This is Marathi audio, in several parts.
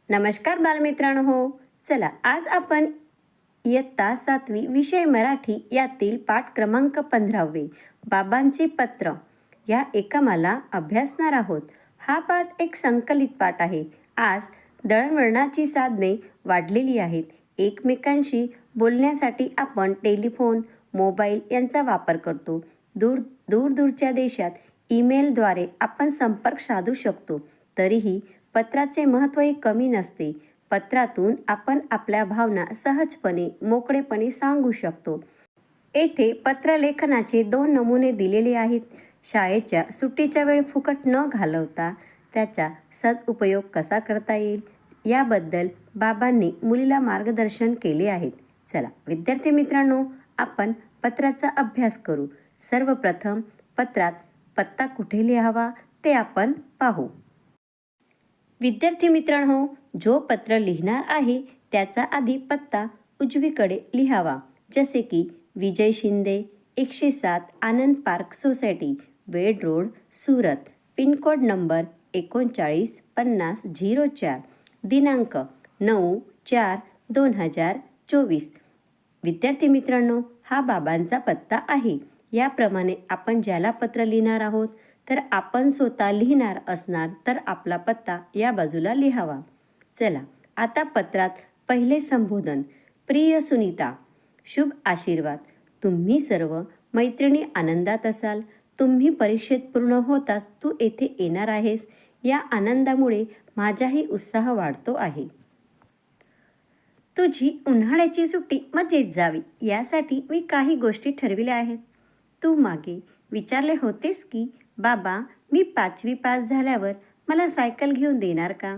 नमस्कार बालमित्रांनो, चला आज आपण इयत्ता 7वी विषय मराठी यातील पाठ क्रमांक 15 बाबांचे पत्र या एकमाला अभ्यासणार आहोत. हा पाठ एक संकलित पाठ आहे. आज दळणवळणाची साधने वाढलेली आहेत. एकमेकांशी बोलण्यासाठी आपण टेलिफोन, मोबाईल यांचा वापर करतो. दूरच्या देशात ईमेलद्वारे आपण संपर्क साधू शकतो. तरीही पत्राचे महत्त्वही कमी नसते. पत्रातून आपण आपल्या भावना सहजपणे मोकळेपणे सांगू शकतो. येथे पत्रलेखनाचे 2 नमुने दिलेले आहेत. शाळेच्या सुट्टीचा वेळ फुकट न घालवता त्याचा सदुपयोग कसा करता येईल याबद्दल बाबांनी मुलीला मार्गदर्शन केले आहे. चला विद्यार्थी मित्रांनो, आपण पत्राचा अभ्यास करू. सर्वप्रथम पत्रात पत्ता कुठे लिहावा ते आपण पाहू. विद्यार्थी मित्रांनो, जो पत्र लिहिणार आहे त्याचा आधी पत्ता उजवीकडे लिहावा. जसे की विजय शिंदे, 107 आनंद पार्क सोसायटी, वेड रोड, सुरत, पिनकोड नंबर 395004, दिनांक 9/4/2024. विद्यार्थी मित्रांनो, हा बाबांचा पत्ता आहे. याप्रमाणे आपण ज्याला पत्र लिहिणार आहोत तर आपण स्वतः लिहिणार असणार तर आपला पत्ता या बाजूला लिहावा. चला आता पत्रात पहिले संबोधन. प्रिय सुनीता, शुभ आशीर्वाद. तुम्ही सर्व मैत्रिणी आनंदात असाल. तुम्ही परीक्षेत पूर्ण होताच तू येथे येणार आहेस. या आनंदामुळे माझाही उत्साह वाढतो आहे. तुझी उन्हाळ्याची सुट्टी मजेत जावी यासाठी मी काही गोष्टी ठरविल्या आहेत. तू मागे विचारले होतेस की बाबा, मी 5वी पास झाल्यावर मला सायकल घेऊन देणार का?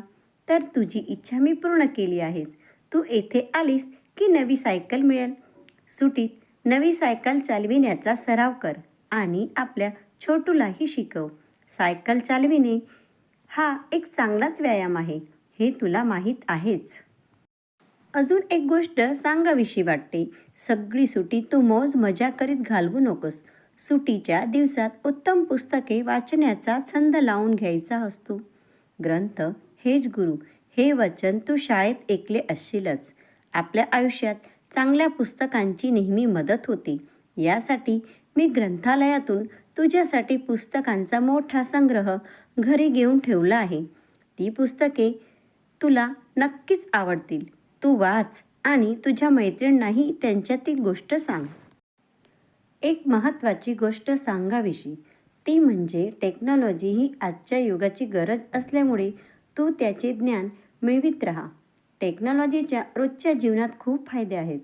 तर तुझी इच्छा मी पूर्ण केली आहेस. तू येथे आलीस की नवी सायकल मिळेल. सुट्टीत नवी सायकल चालविण्याचा सराव कर आणि आपल्या छोटूलाही शिकव. सायकल चालविणे हा एक चांगलाच व्यायाम आहे, हे तुला माहीत आहेच. अजून एक गोष्ट सांगावीशी वाटते. सगळी सुट्टी तू मौज मजा करीत घालवू नकोस. सुट्टीच्या दिवसात उत्तम पुस्तके वाचण्याचा छंद लावून घ्यायचा असतो. ग्रंथ हेच गुरु हे वचन तू शाळेत ऐकले असशीलच. आपल्या आयुष्यात चांगल्या पुस्तकांची नेहमी मदत होते. यासाठी मी ग्रंथालयातून तुझ्यासाठी पुस्तकांचा मोठा संग्रह घरी घेऊन ठेवला आहे. ती पुस्तके तुला नक्कीच आवडतील. तू वाच आणि तुझ्या मैत्रिणींनाही त्यांच्यातील गोष्ट सांग. एक महत्त्वाची गोष्ट सांगावीशी ती म्हणजे टेक्नॉलॉजी ही आजच्या युगाची गरज असल्यामुळे तू त्याचे ज्ञान मिळवित राहा. टेक्नॉलॉजीच्या रोजच्या जीवनात खूप फायदे आहेत.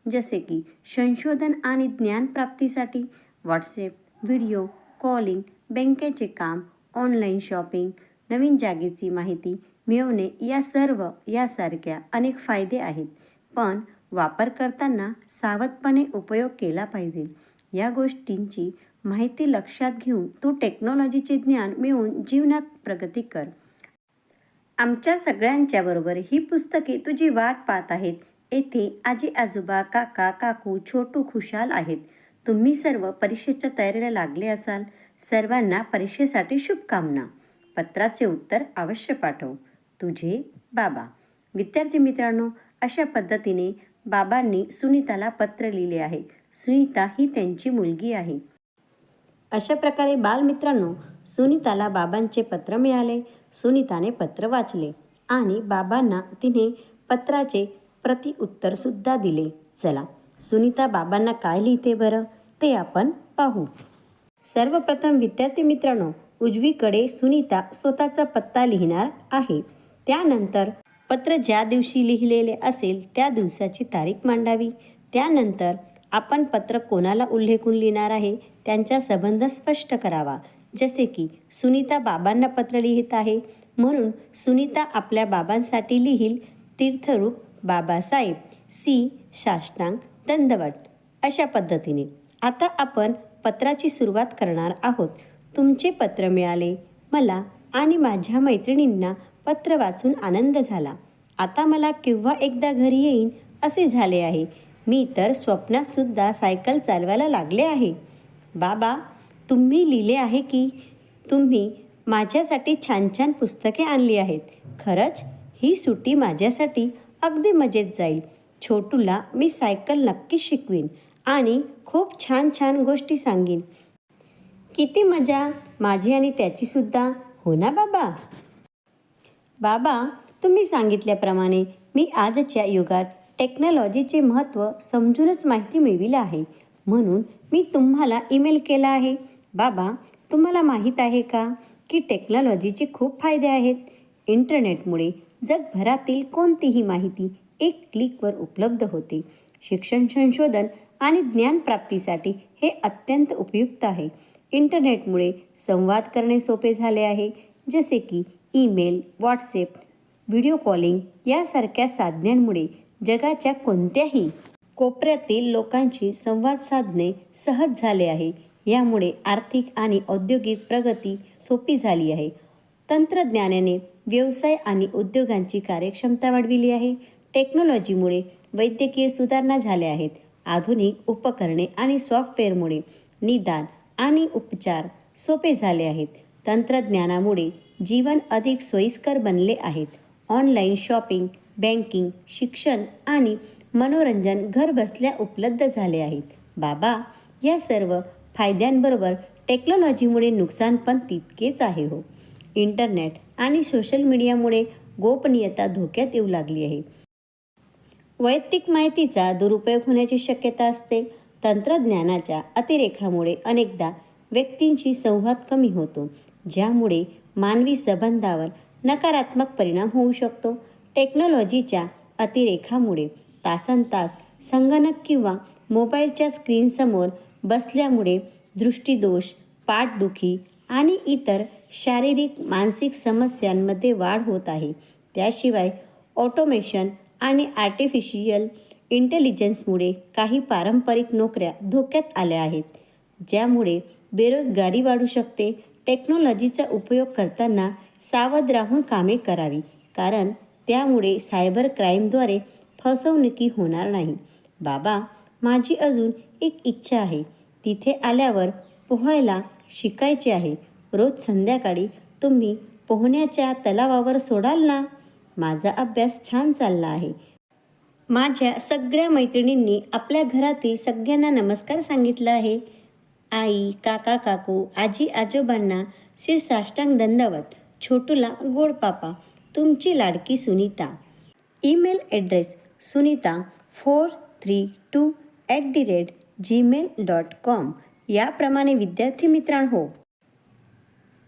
जसे की संशोधन आणि ज्ञानप्राप्तीसाठी व्हॉट्सॲप, व्हिडिओ कॉलिंग, बँकेचे काम, ऑनलाईन शॉपिंग, नवीन जागेची माहिती मिळवणे यासारख्या अनेक फायदे आहेत. पण वापर करताना सावधपणे उपयोग केला पाहिजे. या गोष्टींची माहिती लक्षात घेऊन तू टेक्नॉलॉजीचे ज्ञान मिळवून जीवनात प्रगती कर. आमच्या सगळ्यांच्या बरोबर ही पुस्तके तुझी वाट पाहत आहेत. येथे आजी आजोबा, काका काकू, छोटू खुशाल आहेत. तुम्ही सर्व परीक्षेच्या तयारीला लागले असाल. सर्वांना परीक्षेसाठी शुभकामना. पत्राचे उत्तर अवश्य पाठव. तुझे बाबा. विद्यार्थी मित्रांनो, अशा पद्धतीने बाबांनी सुनीताला पत्र लिहिले आहे. सुनीता ही त्यांची मुलगी आहे. अशा प्रकारे बालमित्रांनो, सुनीताला बाबांचे पत्र मिळाले. सुनीताने पत्र वाचले आणि बाबांना तिने पत्राचे प्रतिउत्तरसुद्धा दिले. चला सुनीता बाबांना काय लिहिते बरं ते आपण पाहू. सर्वप्रथम विद्यार्थी मित्रांनो, उजवीकडे सुनीता स्वतःचा पत्ता लिहिणार आहे. त्यानंतर पत्र ज्या दिवशी लिहिलेले असेल त्या दिवसाची तारीख मांडावी. त्यानंतर आपण पत्र कोणाला उल्लेखून लिहिणार आहे त्यांचा संबंध स्पष्ट करावा. जसे की सुनीता बाबांना पत्र लिहित आहे म्हणून सुनीता आपल्या बाबांसाठी लिहील तीर्थरूप बाबासाहेब सी साष्टांग दंडवत. अशा पद्धतीने आता आपण पत्राची सुरुवात करणार आहोत. तुमचे पत्र मिळाले. मला आणि माझ्या मैत्रिणींना पत्र वाचून आनंद झाला. आता मला केव्हा एकदा घरी येईन असे झाले आहे. मी तर स्वप्नातसुद्धा सायकल चालवायला लागले आहे. बाबा, तुम्ही लिहिले आहे की तुम्ही माझ्यासाठी छान छान पुस्तके आणली आहेत. खरंच ही सुट्टी माझ्यासाठी अगदी मजेत जाईल. छोटूला मी सायकल नक्की शिकवीन आणि खूप छान छान गोष्टी सांगीन. किती मजा माझी आणि त्याचीसुद्धा, हो ना बाबा? बाबा, तुम्ही सांगितल्याप्रमाणे मी आजच्या युगात टेक्नॉलॉजीचे महत्त्व समजूनच माहिती मिळविली आहे. म्हणून मी तुम्हाला ईमेल केला आहे. बाबा, तुम्हाला माहीत आहे का की टेक्नॉलॉजीचे खूप फायदे आहेत. इंटरनेटमुळे जगभरातील कोणतीही माहिती एक क्लिकवर उपलब्ध होते. शिक्षण, संशोधन आणि ज्ञानप्राप्तीसाठी हे अत्यंत उपयुक्त आहे. इंटरनेटमुळे संवाद करणे सोपे झाले आहे, जसे की ईमेल, व्हॉट्सॲप, व्हिडिओ कॉलिंग यासारख्या साधनांमुळे जगाच्या कोणत्याही कोपऱ्यातील लोकांशी संवाद साधणे सहज झाले आहे. यामुळे आर्थिक आणि औद्योगिक प्रगती सोपी झाली आहे. तंत्रज्ञानाने व्यवसाय आणि उद्योगांची कार्यक्षमता वाढविली आहे. टेक्नॉलॉजीमुळे वैद्यकीय सुधारणा झाल्या आहेत. आधुनिक उपकरणे आणि सॉफ्टवेअरमुळे निदान आणि उपचार सोपे झाले आहेत. तंत्रज्ञानामुळे जीवन अधिक सोयीस्कर बनले आहेत. ऑनलाईन शॉपिंग, बँकिंग, शिक्षण आणि मनोरंजन घरबसल्या उपलब्ध झाले आहेत. बाबा, या सर्व फायद्यांबरोबर टेक्नॉलॉजीमुळे नुकसान पण तितकेच आहे हो. इंटरनेट आणि सोशल मीडियामुळे गोपनीयता धोक्यात येऊ लागली आहे. वैयक्तिक माहितीचा दुरुपयोग होण्याची शक्यता असते. तंत्रज्ञानाच्या अतिरेकामुळे अनेकदा व्यक्तींशी संवाद कमी होतो, ज्यामुळे मानवी संबंधावर नकारात्मक परिणाम होऊ शकतो. टेक्नॉलॉजीच्या अतिरेकामुळे तासनतास संगणक किंवा मोबाईलच्या स्क्रीनसमोर बसल्यामुळे दृष्टीदोष, पाठदुखी आणि इतर शारीरिक मानसिक समस्यांमध्ये वाढ होत आहे. त्याशिवाय ऑटोमेशन आणि आर्टिफिशियल इंटेलिजन्समुळे काही पारंपरिक नोकऱ्या धोक्यात आल्या आहेत, ज्यामुळे बेरोजगारी वाढू शकते. टेक्नॉलॉजीचा उपयोग करताना सावध राहून कामे करावी, कारण त्यामुळे सायबर क्राईमद्वारे फसवणुकी होणार नाही. बाबा, माझी अजून एक इच्छा आहे. तिथे आल्यावर पोहायला शिकायचे आहे. रोज संध्याकाळी तुम्ही पोहण्याच्या तलावावर सोडाल ना? माझा अभ्यास छान चालला आहे. माझ्या सगळ्या मैत्रिणींनी आपल्या घरातील सगळ्यांना नमस्कार सांगितला आहे. आई, काका, काकू, आजी, आजोबांना शिरसाष्टांग दंडवत. छोटूला गोड पापा. तुमची लाडकी सुनीता. Email address sunita432@gmail.com. याप्रमाणे विद्यार्थी मित्रांनो,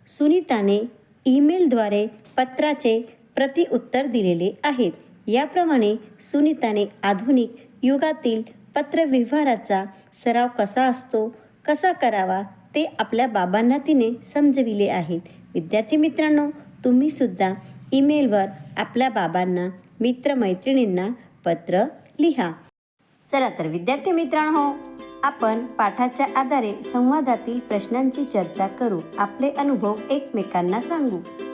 सुनीताने ईमेलद्वारे पत्राचे प्रतिउत्तर दिलेले आहेत. याप्रमाणे सुनीताने आधुनिक युगातील पत्रव्यवहाराचा सराव कसा असतो, कसा करावा ते आपल्या बाबांना तिने समजविले आहेत. विद्यार्थी मित्रांनो, तुम्हीसुद्धा ईमेलवर आपल्या बाबांना, मित्रमैत्रिणींना पत्र लिहा. चला तर विद्यार्थी मित्रांनो, आपण पाठाच्या आधारे संवादातील प्रश्नांची चर्चा करू. आपले अनुभव एकमेकांना सांगू.